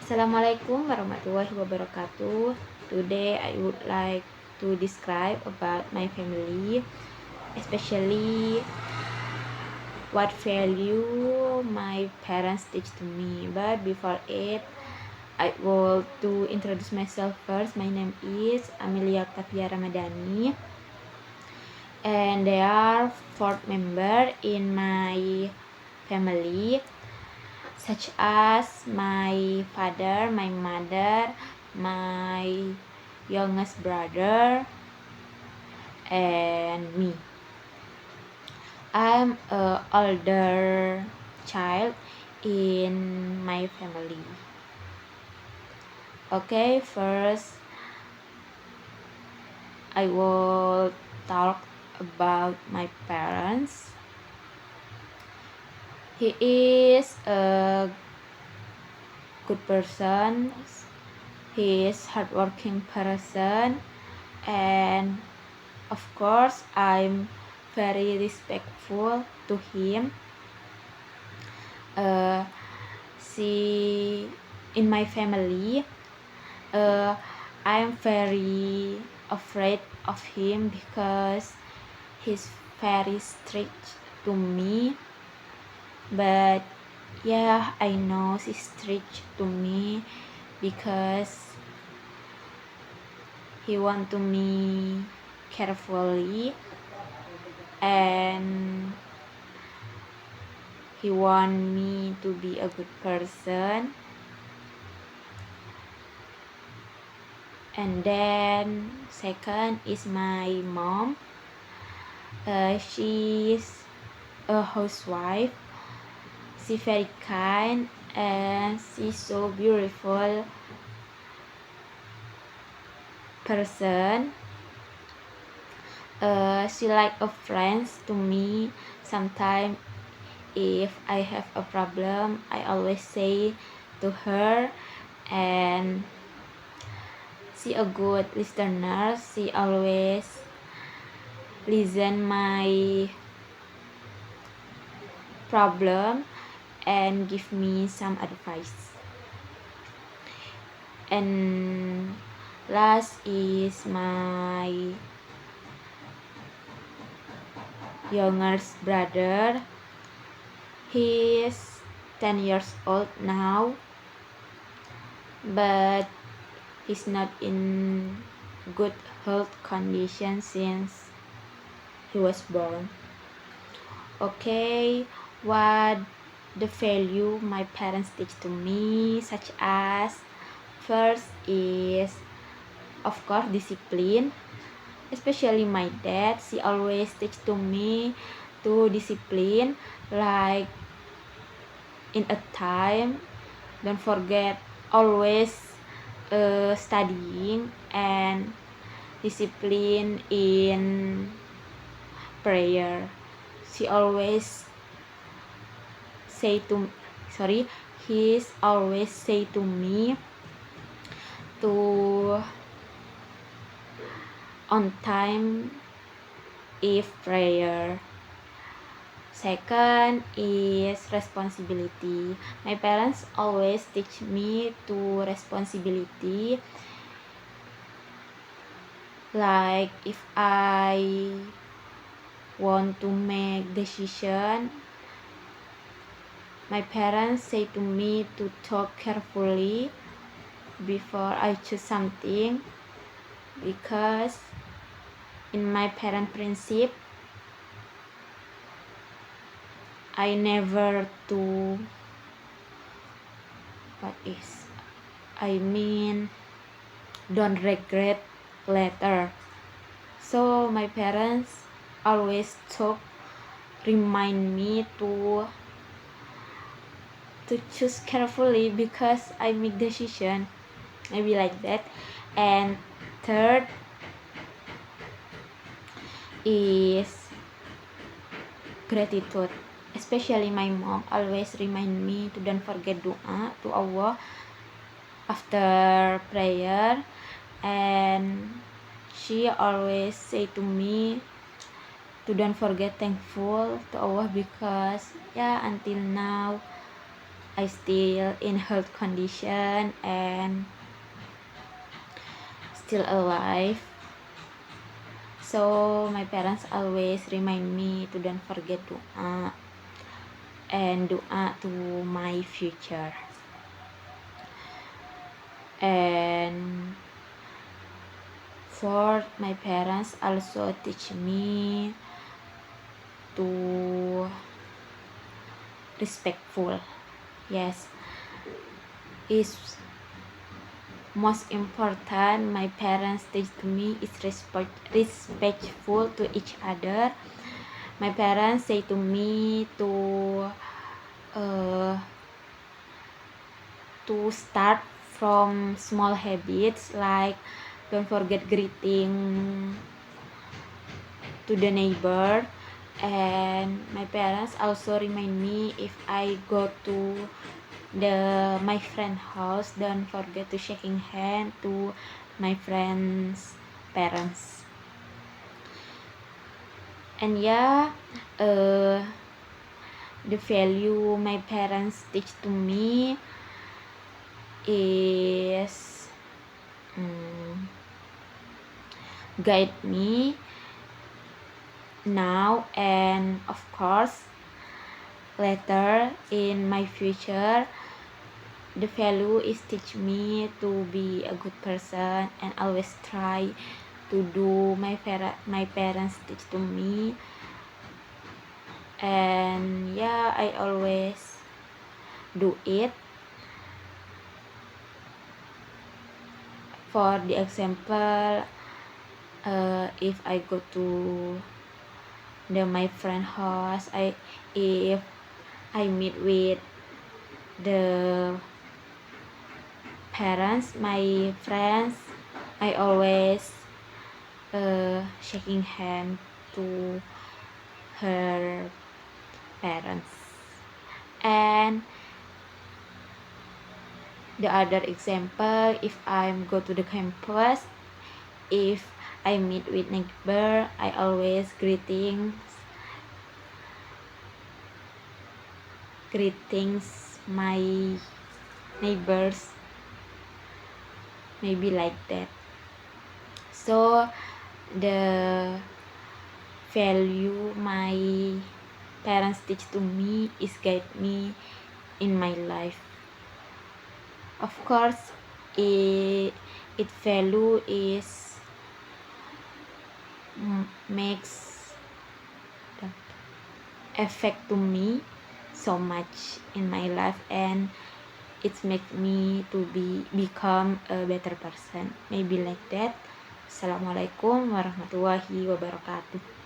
Assalamualaikum warahmatullahi wabarakatuh. Today I would like to describe about my family, especially what value my parents teach to me. But before it, I want to introduce myself first. My name is Amelia Octavia Ramadhani, and there are four members in my family, such as my father, my mother, my youngest brother, and me. I'm a older child in my family. Okay, first I will talk about my parents. He is a good person. He is hardworking person, and of course I'm very respectful to him. See, in my family, I'm very afraid of him because he's very strict to me. But yeah, I know he's strict to me because he want to me carefully, and he want me to be a good person. And then second is my mom. She's a housewife. She's very kind and she's so beautiful person. She like a friend to me. Sometimes if I have a problem, I always say to her, and she a good listener. She always listen my problem and give me some advice. And last is my youngest brother. He is 10 years old now, but he's not in good health condition since he was born. Okay, what the value my parents teach to me, such as first is of course discipline, especially my dad. She always teach to me to discipline, like in a time, don't forget, always studying, and discipline in prayer. She always say to he's always say to me to on time if prayer. Second is responsibility. My parents always teach me to responsibility, like if I want to make decision, my parents say to me to talk carefully before I choose something, because in my parent principle, I never to don't regret later. So my parents always remind me to choose carefully because I make decision, maybe like that. And third is gratitude, especially my mom always remind me to don't forget doa to Allah after prayer, and she always say to me to don't forget thankful to Allah, because until now I still in health condition and still alive. So my parents always remind me to don't forget doa and doa to my future. And for my parents also teach me to respectful. Yes, is most important. My parents teach to me is respectful to each other. My parents say to me to start from small habits, like don't forget greeting to the neighbor. And my parents also remind me if I go to my friend house, don't forget to shaking hand to my friend's parents. And yeah, the value my parents teach to me is guide me now and of course later in my future. The value is teach me to be a good person and always try to do my parents teach to me. And yeah, I always do it. For the example, if I go to my friend house, if I meet with the parents, my friends, I always shaking hand to her parents. And the other example, if I go to the campus, if I meet with neighbor, I always greetings my neighbors, maybe like that. So the value my parents teach to me is guide me in my life. Of course, its value is makes the effect to me so much in my life, and it makes me to become a better person, maybe like that. Assalamualaikum warahmatullahi wabarakatuh.